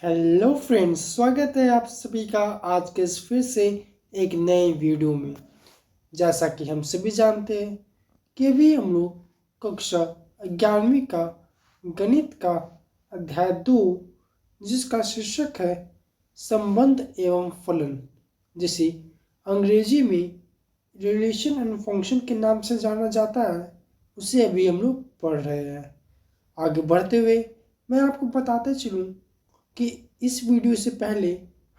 Hello friends, स्वागत है आप सभी का आज के इस फिर से एक नए वीडियो में। जैसा कि हम सभी जानते हैं कि अभी हम लोग कक्षा 11वीं का गणित का अध्याय 2 जिसका शीर्षक है संबंध एवं फलन, जिसे अंग्रेजी में रिलेशन एंड फंक्शन के नाम से जाना जाता है, उसे अभी हम लोग पढ़ रहे हैं। आगे बढ़ते हुए मैं आपको बताते चलूँ कि इस वीडियो से पहले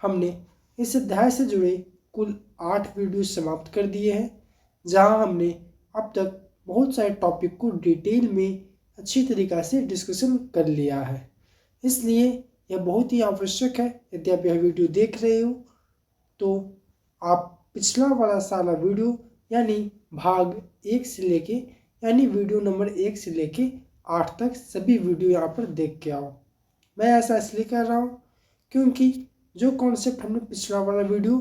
हमने इस अध्याय से जुड़े कुल 8 वीडियो समाप्त कर दिए हैं, जहां हमने अब तक बहुत सारे टॉपिक को डिटेल में अच्छी तरीक़ा से डिस्कशन कर लिया है। इसलिए यह बहुत ही आवश्यक है, यदि आप यह वीडियो देख रहे हो तो आप पिछला वाला सारा वीडियो यानी भाग 1 से लेके यानी वीडियो नंबर 1 से लेके 8 तक सभी वीडियो यहाँ पर देख के आओ। मैं ऐसा इसलिए कर रहा हूँ क्योंकि जो कॉन्सेप्ट हमने पिछला वाला वीडियो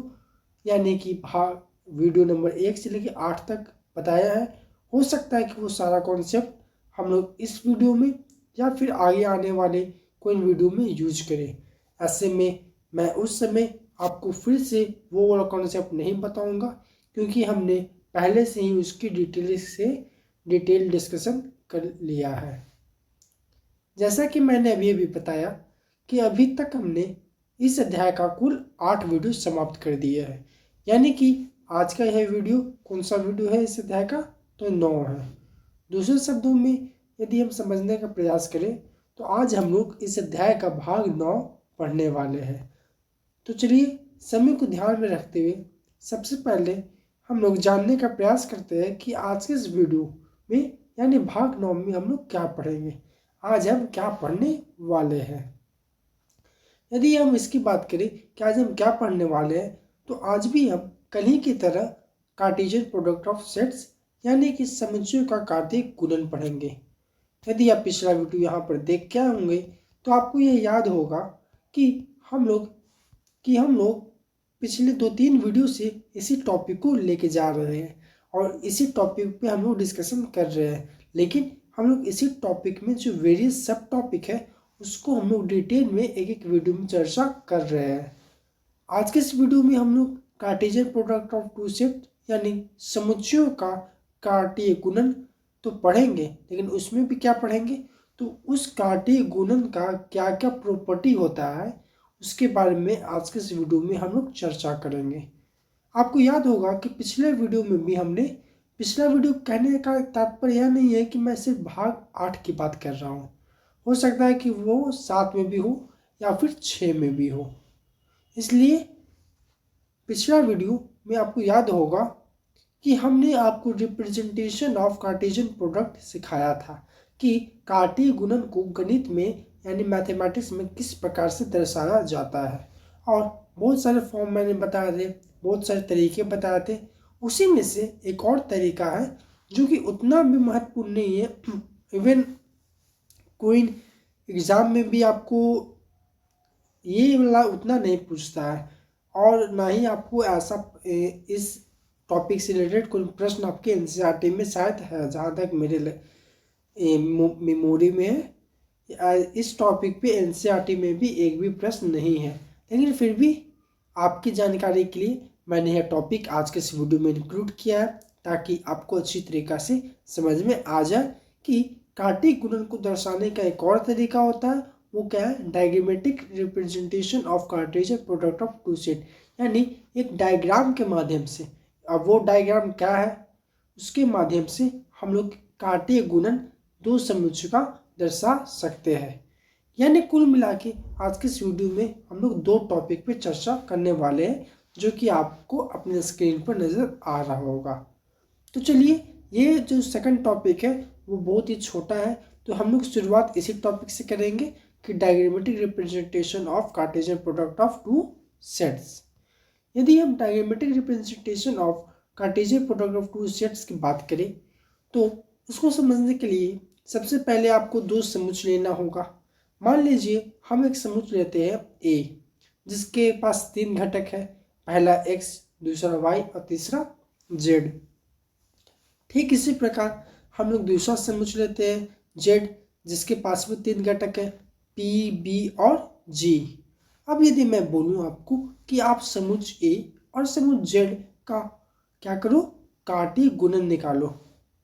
यानी कि भाग वीडियो नंबर 1 से लेकर 8 तक बताया है, हो सकता है कि वो सारा कॉन्सेप्ट हम लोग इस वीडियो में या फिर आगे आने वाले कोई वीडियो में यूज करें। ऐसे में मैं उस समय आपको फिर से वो वाला कॉन्सेप्ट नहीं बताऊंगा, क्योंकि हमने पहले से ही उसकी डिटेल डिस्कशन कर लिया है। जैसा कि मैंने अभी बताया कि अभी तक हमने इस अध्याय का कुल 8 वीडियो समाप्त कर दिए हैं, यानी कि आज का यह वीडियो कौन सा वीडियो है इस अध्याय का, तो 9 है। दूसरे शब्दों में यदि हम समझने का प्रयास करें तो आज हम लोग इस अध्याय का भाग 9 पढ़ने वाले हैं। तो चलिए समय को ध्यान में रखते हुए सबसे पहले हम लोग जानने का प्रयास करते हैं कि आज के इस वीडियो में यानी भाग 9 में हम लोग क्या पढ़ेंगे, आज हम क्या पढ़ने वाले हैं। यदि हम इसकी बात करें कि आज हम क्या पढ़ने वाले हैं, तो आज भी हम कल ही की तरह कार्टेशियन प्रोडक्ट ऑफ सेट्स यानी कि समुच्चयों का कार्तीय गुणन पढ़ेंगे। यदि आप पिछला वीडियो यहाँ पर देख के आए होंगे तो आपको यह याद होगा कि हम लोग पिछले 2-3 वीडियो से इसी टॉपिक को लेके जा रहे हैं और इसी टॉपिक पे हम लोग डिस्कशन कर रहे हैं। लेकिन हम लोग इसी टॉपिक में जो वेरियस सब टॉपिक है उसको हम लोग डिटेल में एक एक वीडियो में चर्चा कर रहे हैं। आज के इस वीडियो में हम लोग Cartesian product of two set यानी समुच्चयों का कार्तीय गुणन तो पढ़ेंगे, लेकिन उसमें भी क्या पढ़ेंगे, तो उस कार्तीय गुणन का क्या क्या प्रॉपर्टी होता है उसके बारे में आज के इस वीडियो में हम लोग चर्चा करेंगे। आपको याद होगा कि पिछले वीडियो में भी हमने पिछला वीडियो कहने का तात्पर्य यह नहीं है कि मैं सिर्फ भाग 8 की बात कर रहा हूँ, हो सकता है कि वो 7 में भी हो या फिर 6 में भी हो। इसलिए पिछला वीडियो में आपको याद होगा कि हमने आपको रिप्रेजेंटेशन ऑफ कार्टेशियन प्रोडक्ट सिखाया था कि कार्तीय गुणन को गणित में यानी मैथमेटिक्स में किस प्रकार से दर्शाया जाता है, और बहुत सारे फॉर्म मैंने बताए थे, बहुत सारे तरीके बताए थे। उसी में से एक और तरीका है जो कि उतना भी महत्वपूर्ण नहीं है, इवन कोई एग्ज़ाम में भी आपको ये वाला उतना नहीं पूछता है, और ना ही आपको ऐसा इस टॉपिक से रिलेटेड कोई प्रश्न आपके एनसीईआरटी में शायद है, जहाँ तक मेरे मेमोरी में है। इस टॉपिक पे एनसीईआरटी में भी एक भी प्रश्न नहीं है, लेकिन फिर भी आपकी जानकारी के लिए मैंने यह टॉपिक आज के इस वीडियो में इंक्लूड किया है, ताकि आपको अच्छी तरीक़ा से समझ में आ जाए कि कार्तीय गुणन को दर्शाने का एक और तरीका होता है, वो क्या है, diagrammatic representation of Cartesian product of two set, यानी एक डायग्राम के माध्यम से। अब वो डायग्राम क्या है, उसके माध्यम से हम लोग कार्तीय गुणन दो समुच्चय का दर्शा सकते हैं। यानी कुल मिला के आज के इस वीडियो में हम लोग 2 टॉपिक पे चर्चा करने वाले हैं, जो कि आपको अपने स्क्रीन पर नज़र आ रहा होगा। तो चलिए, ये जो सेकंड टॉपिक है वो बहुत ही छोटा है, तो हम लोग शुरुआत इसी टॉपिक से करेंगे कि diagrammatic representation of Cartesian product of two sets. यदि हम diagrammatic representation of Cartesian product of two sets की बात करें तो उसको समझने के लिए सबसे पहले आपको 2 समुच्चय लेना होगा। मान लीजिए हम एक समुच्चय लेते हैं A, जिसके पास 3 घटक है, पहला x, दूसरा y और तीसरा z। ठीक इसी प्रकार हम लोग दूसरा समुच्चय लेते हैं Z, जिसके पास भी 3 घटक है, P, B और G। अब यदि मैं बोलूँ आपको कि आप समुच ए और समुच जेड का क्या करो, काटे गुणन निकालो,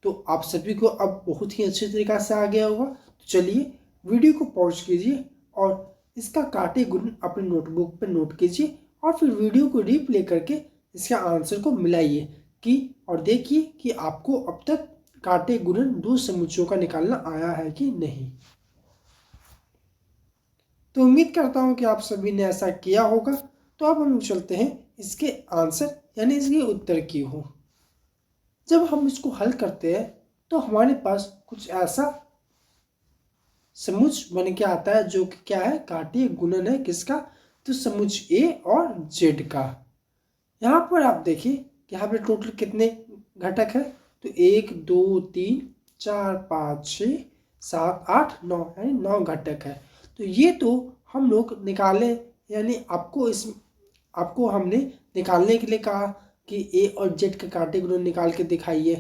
तो आप सभी को अब बहुत ही अच्छे तरीक़ा से आ गया होगा। तो चलिए वीडियो को पॉज कीजिए और इसका काटे गुणन अपने नोटबुक पर नोट कीजिए और फिर वीडियो को रीप्ले करके इसका आंसर को मिलाइए कि और देखिए कि आपको अब तक काटे गुणन दो समुच्चयों का निकालना आया है कि नहीं। तो उम्मीद करता हूँ कि आप सभी ने ऐसा किया होगा। तो अब हम चलते हैं इसके आंसर यानी इसके उत्तर की ओर। जब हम इसको हल करते हैं तो हमारे पास कुछ ऐसा समुच्च बन के आता है जो कि क्या है, काटीय गुणन है किसका, तो समुच्च ए और जेड का। यहाँ पर आप देखिए कि यहाँ पे टोटल कितने घटक है, तो 1 2 3 4 5 6 7 8 9 यानी 9 घटक है। तो ये तो हम लोग निकाले, यानी आपको हमने निकालने के लिए कहा कि ए और जेड का काटे गुणन निकाल के दिखाइए।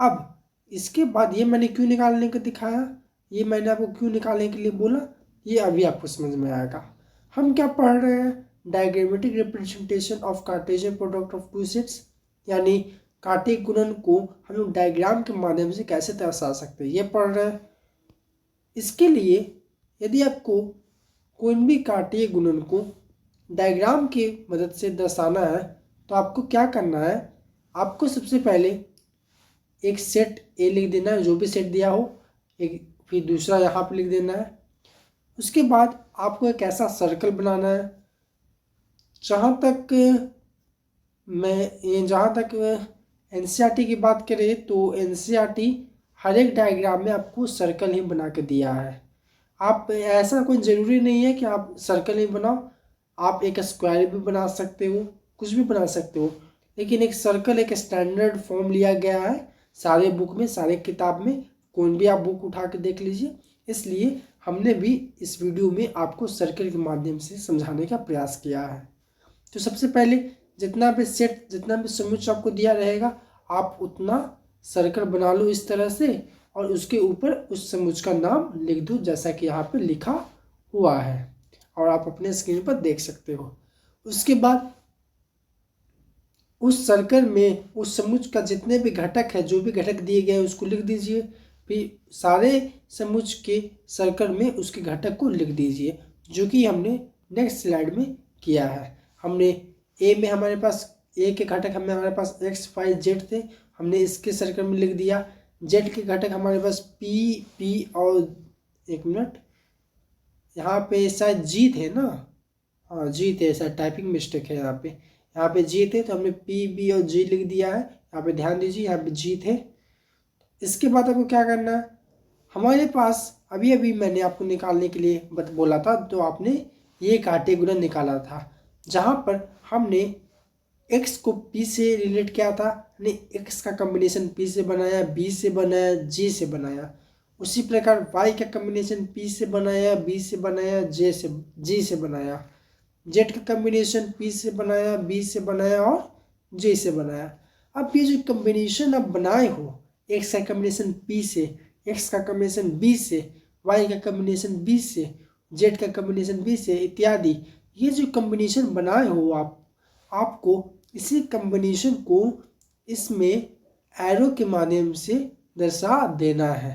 अब इसके बाद ये मैंने क्यों निकालने को दिखाया, ये मैंने आपको क्यों निकालने के लिए बोला, ये अभी आपको समझ में आएगा। हम क्या पढ़ रहे हैं, diagrammatic representation of Cartesian product of two sets, यानी काटे गुणन को हम लोग डायग्राम के माध्यम से कैसे दर्शा सकते हैं, ये पढ़ रहे हैं। इसके लिए यदि आपको कोई भी काटे गुणन को डायग्राम की मदद से दर्शाना है तो आपको क्या करना है, आपको सबसे पहले एक सेट ए लिख देना है, जो भी सेट दिया हो, एक फिर दूसरा यहाँ पर लिख देना है। उसके बाद आपको एक ऐसा सर्कल बनाना है। जहाँ तक एनसीईआरटी की बात करें तो एनसीईआरटी हर एक डायग्राम में आपको सर्कल ही बना के दिया है। आप ऐसा कोई ज़रूरी नहीं है कि आप सर्कल ही बनाओ, आप एक स्क्वायर भी बना सकते हो, कुछ भी बना सकते हो, लेकिन एक सर्कल एक स्टैंडर्ड फॉर्म लिया गया है सारे बुक में, सारे किताब में, कोई भी आप बुक उठा के देख लीजिए। इसलिए हमने भी इस वीडियो में आपको सर्कल के माध्यम से समझाने का प्रयास किया है। तो सबसे पहले जितना भी समुच्चय आपको दिया रहेगा, आप उतना सर्कल बना लो इस तरह से और उसके ऊपर उस समुच्चय का नाम लिख दो, जैसा कि यहाँ पे लिखा हुआ है और आप अपने स्क्रीन पर देख सकते हो। उसके बाद उस सर्कल में उस समुच्चय का जितने भी घटक है, जो भी घटक दिए गए हैं उसको लिख दीजिए। फिर सारे समुच्चय के सर्कल में उसके घटक को लिख दीजिए, जो कि हमने नेक्स्ट स्लाइड में किया है। हमने ए में हमारे पास ए के घटक हमारे पास एक्स वाई जेड थे, हमने इसके सर्कल में लिख दिया। जेड के घटक हमारे पास पी और एक मिनट, यहाँ पे शायद जी थे ना, हाँ जी थे, शायद टाइपिंग मिस्टेक है यहाँ पे जी थे, तो हमने पी बी और जी लिख दिया है। यहाँ पे ध्यान दीजिए, यहाँ पे जी थे। इसके बाद आपको क्या करना है, हमारे पास अभी मैंने आपको निकालने के लिए बोला था, तो आपने ये काटे गुणन निकाला था, जहाँ पर हमने x को p से रिलेट किया था, हमने x का कम्बिनेशन p से बनाया, b से बनाया, g से बनाया। उसी प्रकार y का कम्बिनेशन p से बनाया, b से बनाया, g से बनाया। z का कम्बिनेशन p से बनाया, b से बनाया और j से बनाया। अब ये जो कम्बिनेशन आप बनाए हो, x का कम्बिनेशन p से, x का कम्बिनेशन b से, y का कम्बिनेशन b से, z का कम्बिनेशन b से इत्यादि, ये जो कम्बिनेशन बनाए हो आपको इसी कम्बिनेशन को इसमें एरो के माध्यम से दर्शा देना है।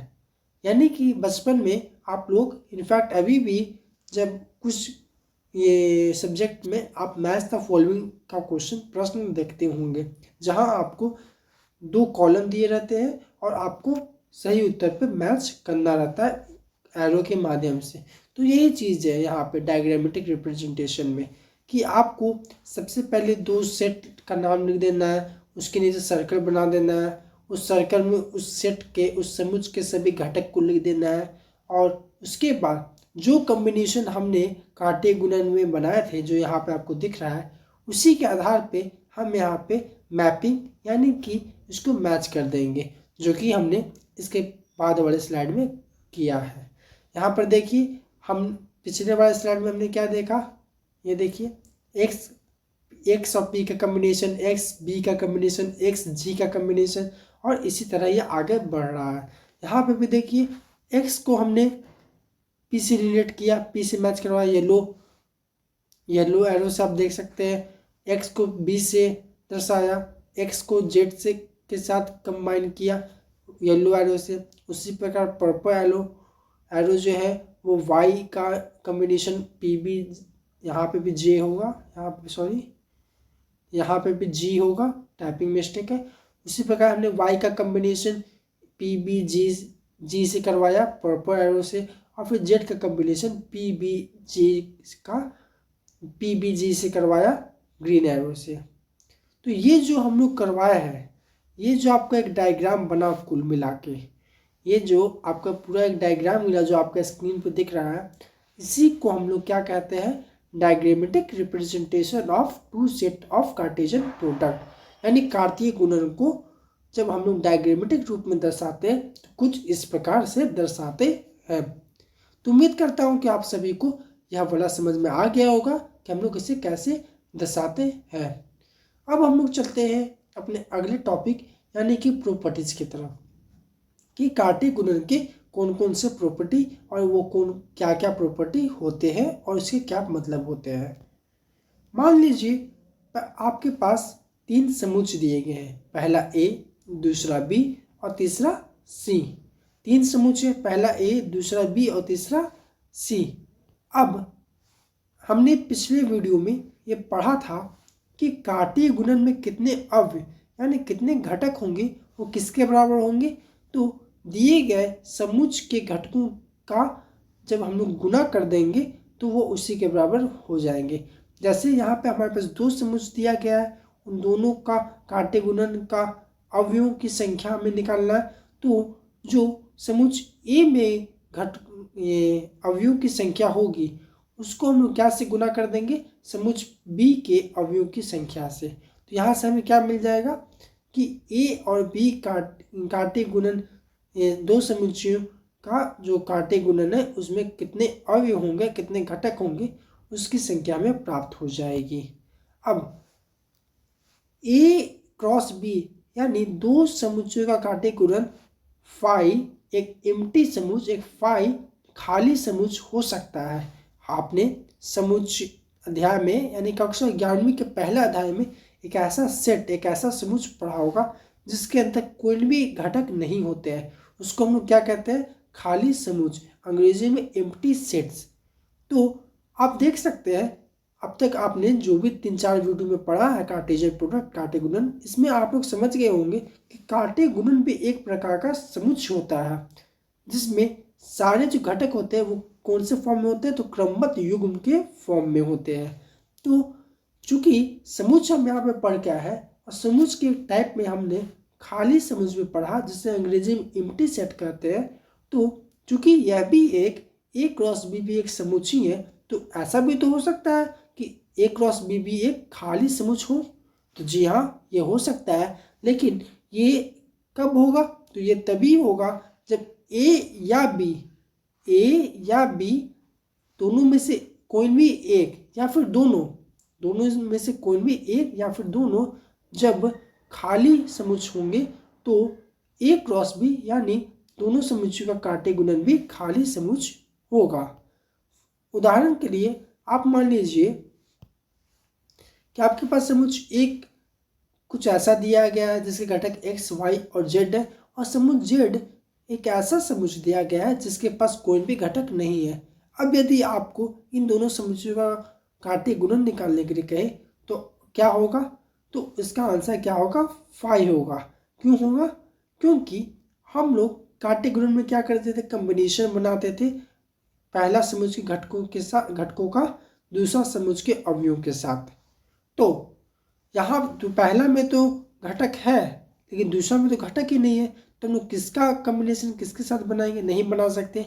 यानी कि बचपन में आप लोग, इनफैक्ट अभी भी जब कुछ ये सब्जेक्ट में आप मैच द फॉलोइंग का प्रश्न देखते होंगे, जहां आपको 2 कॉलम दिए रहते हैं और आपको सही उत्तर पे मैच करना रहता है एरो के माध्यम से। तो यही चीज़ है यहाँ पे डायग्रामेटिक रिप्रेजेंटेशन में, कि आपको सबसे पहले 2 सेट का नाम लिख देना है, उसके नीचे सर्कल बना देना है, उस सर्कल में उस सेट के उस समुच्चय के सभी घटक को लिख देना है, और उसके बाद जो कम्बिनेशन हमने काटे गुणन में बनाए थे, जो यहाँ पे आपको दिख रहा है, उसी के आधार पे हम यहाँ पे मैपिंग यानी कि इसको मैच कर देंगे, जो कि हमने इसके बाद वाले स्लाइड में किया है। यहाँ पर देखिए, हम पिछले वाले स्लाइड में हमने क्या देखा, ये देखिए एक्स और पी का कम्बिनेशन, एक्स बी का कम्बिनेशन, एक्स जी का कम्बिनेशन, और इसी तरह ये आगे बढ़ रहा है। यहाँ पे भी देखिए, एक्स को हमने पी से रिलेट किया, पी से मैच करवाया, ये लो येलो एरो से आप देख सकते हैं एक्स को बी से दर्शाया, एक्स को जेड से के साथ कंबाइन किया येलो एरो से। उसी प्रकार पर्पल एरो जो है वो वाई का कम्बिनेशन पी बी, यहाँ पे भी जे होगा, यहाँ पे सॉरी यहाँ पे भी जी होगा, टाइपिंग मिस्टेक है। उसी प्रकार हमने वाई का कम्बिनेशन पी बी जी से करवाया पर्पल एरो से, और फिर जेड का कम्बिनेशन पी बी जी से करवाया ग्रीन एरो से। तो ये जो हम लोग करवाया है, ये जो आपका एक डायग्राम बना कुल मिला के, ये जो आपका पूरा एक डायग्राम मिला जो आपका स्क्रीन पे दिख रहा है, इसी को हम लोग क्या कहते हैं, diagrammatic representation of two set of Cartesian product. यानी कार्तीय गुणन को जब हम लोग डायग्रामेटिक रूप में दर्शाते हैं तो कुछ इस प्रकार से दर्शाते हैं। तो उम्मीद करता हूँ कि आप सभी को यह वाला समझ में आ गया होगा कि हम लोग इसे कैसे दर्शाते हैं। अब हम लोग चलते हैं अपने अगले टॉपिक यानी कि प्रॉपर्टीज की तरफ, कि कार्तीय गुणन के कौन कौन से प्रॉपर्टी और वो कौन क्या क्या प्रॉपर्टी होते हैं और इसके क्या मतलब होते हैं। मान लीजिए आपके पास 3 समुच्चय दिए गए हैं, पहला ए, दूसरा बी और तीसरा सी। 3 समुच्चय, पहला ए, दूसरा बी और तीसरा सी। अब हमने पिछले वीडियो में ये पढ़ा था कि कार्तीय गुणन में कितने अव्यय यानी कितने घटक होंगे, वो किसके बराबर होंगे, तो दिए गए समुच्चय के घटकों का जब हम लोग गुना कर देंगे तो वो उसी के बराबर हो जाएंगे। जैसे यहाँ पे हमारे पास 2 समुच्चय दिया गया है, उन दोनों का कार्तीय गुणन का अवयवों की संख्या हमें निकालना है। तो जो समुच्चय ए में अवयवों की संख्या होगी उसको हम लोग क्या से गुना कर देंगे, समुच्चय बी के अवयवों की संख्या से। तो यहाँ से हमें क्या मिल जाएगा कि ए और बी कार्तीय गुणन, 2 समुच्चयों का जो कार्तीय गुणन है उसमें कितने अवयव होंगे, कितने घटक होंगे, उसकी संख्या में प्राप्त हो जाएगी। अब ए क्रॉस बी यानी 2 समुच्चयों का कार्तीय गुणन फाई एक एम्प्टी समुच्चय, एक फाई खाली समुच्चय हो सकता है। आपने समुच्चय अध्याय में यानी कक्षा 11वीं के पहले अध्याय में एक ऐसा सेट, एक ऐसा समुच्चय पढ़ा होगा जिसके अंदर कोई भी घटक नहीं होते हैं, उसको हम लोग क्या कहते हैं, खाली समुच्चय, अंग्रेजी में एम्प्टी सेट्स। तो आप देख सकते हैं अब तक आपने जो भी 3-4 वीडियो में पढ़ा है कार्टेशियन प्रोडक्ट, कार्तीय गुणन, इसमें आप लोग समझ गए होंगे कि कार्तीय गुणन भी एक प्रकार का समुच्चय होता है जिसमें सारे जो घटक होते हैं वो कौन से फॉर्म में होते हैं, तो क्रमबद्ध युग्म के फॉर्म में होते हैं। तो चूंकि समुच्चय हम यहाँ पे पढ़ क्या है, और समुच्चय के टाइप में हमने खाली समुच्चय में पढ़ा जिसे अंग्रेजी में एम्प्टी सेट कहते हैं। तो चूंकि यह भी एक ए क्रॉस बी भी एक समुच्चय है, तो ऐसा भी तो हो सकता है कि ए क्रॉस बी भी एक खाली समुच्चय हो। तो जी हाँ, ये हो सकता है, लेकिन ये कब होगा, तो ये तभी होगा जब ए या बी दोनों में से कोई भी एक या फिर दोनों में से कोई भी एक या फिर दोनों जब खाली समुच्चय होंगे तो ए क्रॉस बी यानी दोनों समुच्चयों का कार्तीय गुणन भी खाली समुच्चय होगा। उदाहरण के लिए आप मान लीजिए कि आपके पास समुच्चय एक कुछ ऐसा दिया गया है जिसके घटक एक्स, वाई और जेड है, और समुच्चय जेड एक ऐसा समुच्चय दिया गया है जिसके पास कोई भी घटक नहीं है। अब यदि आपको इन दोनों समुच्चयों का कार्तीय गुणन निकालने के लिए कहे तो क्या होगा, तो इसका आंसर क्या होगा, 5 होगा। क्यों होगा, क्योंकि हम लोग कार्तीय गुणन में क्या करते थे, कम्बिनेशन बनाते थे, पहला समुच्चय के घटकों का दूसरा समुच्चय के अवयवों के साथ। तो यहाँ तो पहला में तो घटक है लेकिन दूसरा में तो घटक ही नहीं है, तो हम लोग किसका कम्बिनेशन किसके साथ बनाएंगे, नहीं बना सकते।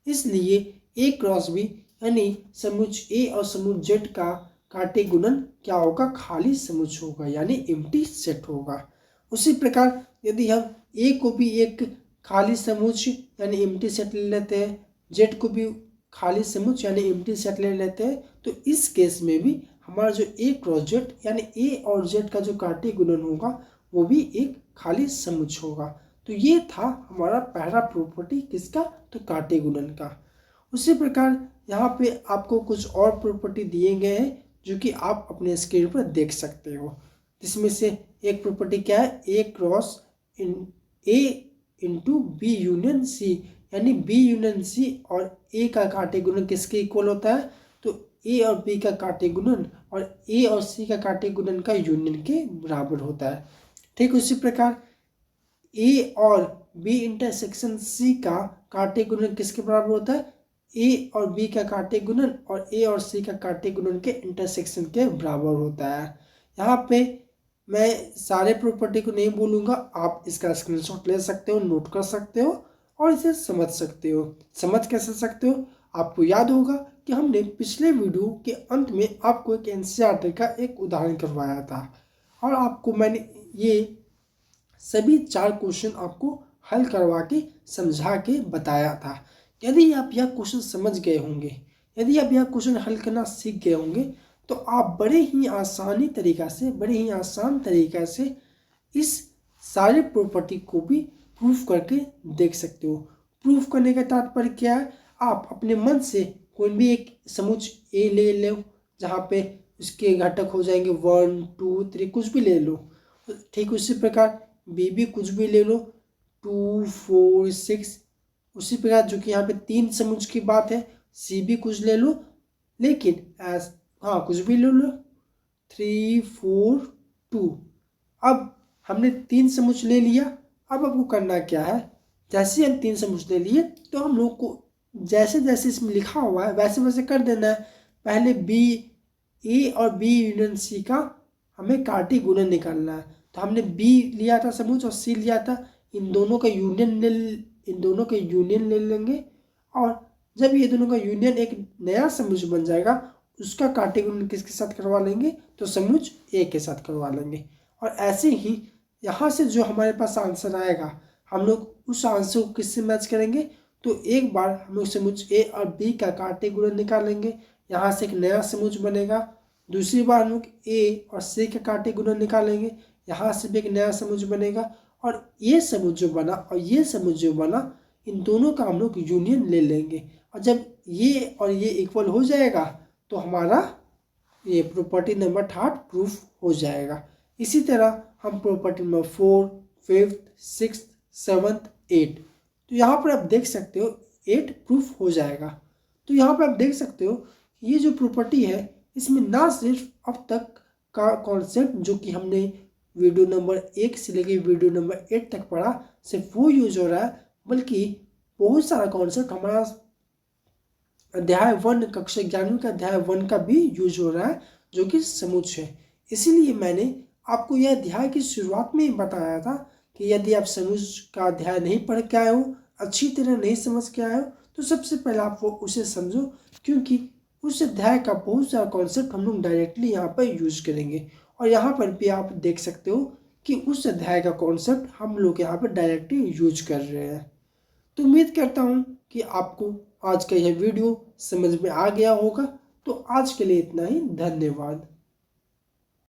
इसलिए ए क्रॉस बी यानी समुच्चय ए और समुच्चय जेड का कार्तीय गुणन क्या होगा, खाली समुच्चय होगा यानी एम्प्टी सेट होगा। उसी प्रकार यदि हम ए को भी एक खाली समुच्चय यानी एम्प्टी सेट ले लेते हैं, जेड को भी खाली समुच्चय यानी एम्प्टी सेट ले लेते हैं, तो इस केस में भी हमारा जो ए क्रॉस जेड यानी ए और जेड का जो कार्तीय गुणन होगा वो भी एक खाली समुच्चय होगा। तो ये था हमारा पहला प्रॉपर्टी किसका, तो कार्तीय गुणन का। उसी प्रकार यहाँ पे आपको कुछ और प्रॉपर्टी दिए गए हैं जो कि आप अपने स्क्रीन पर देख सकते हो। जिसमें से एक प्रॉपर्टी क्या है, A cross A into B union C, यानी बी यूनियन सी और ए का काटे गुणन किसके इक्वल होता है, तो ए और बी का काटे गुणन और ए और सी का काटे गुणन का यूनियन के बराबर होता है। ठीक उसी प्रकार ए और बी इंटरसेक्शन सी का काटे गुणन किसके बराबर होता है, ए और बी का काटे गुणन और ए और सी का काटे गुणन के इंटरसेक्शन के बराबर होता है। यहाँ पे मैं सारे प्रॉपर्टी को नहीं बोलूँगा, आप इसका स्क्रीनशॉट ले सकते हो, नोट कर सकते हो और इसे समझ सकते हो। समझ कैसे सकते हो, आपको याद होगा कि हमने पिछले वीडियो के अंत में आपको एक एनसीईआरटी का एक उदाहरण करवाया था और आपको मैंने ये सभी 4 क्वेश्चन आपको हल करवा के समझा के बताया था। यदि आप यह क्वेश्चन समझ गए होंगे, यदि आप यह क्वेश्चन हल करना सीख गए होंगे, तो आप बड़े ही आसान तरीका से इस सारे प्रॉपर्टी को भी प्रूफ करके देख सकते हो। प्रूफ करने का तात्पर्य क्या है, आप अपने मन से कोई भी एक समुच्चय ए ले लो, जहाँ पे उसके घटक हो जाएंगे 1 2 3, कुछ भी ले लो। ठीक उसी प्रकार बी भी कुछ भी ले लो, 2 4 6। उसी प्रकार जो कि यहाँ पे 3 समुच्चय की बात है, सी भी कुछ ले लो, लेकिन कुछ भी ले लो, 3 4 2। अब हमने 3 समुच्चय ले लिया। अब आपको करना क्या है, जैसे हम 3 समुच्चय ले लिए तो हम लोग को जैसे जैसे इसमें लिखा हुआ है वैसे वैसे कर देना है। पहले बी ए और बी यूनियन सी का हमें काटी गुणन निकालना है। तो हमने बी लिया था समुच्चय और सी लिया था, इन दोनों का यूनियन ले लेंगे और जब ये दोनों का यूनियन एक नया समुच्चय बन जाएगा, उसका काटे गुणन किसके साथ करवा लेंगे, तो समुच्चय ए के साथ करवा लेंगे। और ऐसे ही यहाँ से जो हमारे पास आंसर आएगा, हम लोग उस आंसर को किससे मैच करेंगे, तो एक बार हम लोग समुच्चय ए और बी का काटे गुणन निकालेंगे, यहाँ से एक नया समुच्चय बनेगा। दूसरी बार हम लोग ए और सी के काटे गुणन निकालेंगे, यहाँ से भी एक नया समुच्चय बनेगा और ये समुच्चय बना और ये समुच्चय बना, इन दोनों का हम लोग यूनियन ले लेंगे। और जब ये और ये इक्वल हो जाएगा तो हमारा ये प्रॉपर्टी नंबर 8 प्रूफ हो जाएगा। इसी तरह हम प्रॉपर्टी नंबर 4 5 6 7 8, तो यहाँ पर आप देख सकते हो 8 प्रूफ हो जाएगा। तो यहाँ पर आप देख सकते हो ये जो प्रॉपर्टी है, इसमें ना सिर्फ अब तक का कॉन्सेप्ट जो कि हमने वीडियो नंबर 1 से लेके वीडियो नंबर 8 तक पढ़ा, सिर्फ वो यूज हो रहा है, बल्कि बहुत सारा कॉन्सेप्ट हमारा अध्याय 1 कक्षा 11वीं का अध्याय 1 का भी यूज हो रहा है, जो कि समुच्चय है। इसीलिए मैंने आपको यह अध्याय की शुरुआत में ही बताया था कि यदि आप समुच्चय का अध्याय नहीं पढ़ के आए हो, अच्छी तरह नहीं समझ के आए हो, तो सबसे पहले आप वो उसे समझो, क्योंकि उस अध्याय का बहुत सारा कॉन्सेप्ट हम लोग डायरेक्टली यहाँ पर यूज करेंगे। और यहाँ पर भी आप देख सकते हो कि उस अध्याय का कॉन्सेप्ट हम लोग यहाँ पर डायरेक्टली यूज कर रहे हैं। तो उम्मीद करता हूँ कि आपको आज का यह वीडियो समझ में आ गया होगा। तो आज के लिए इतना ही, धन्यवाद।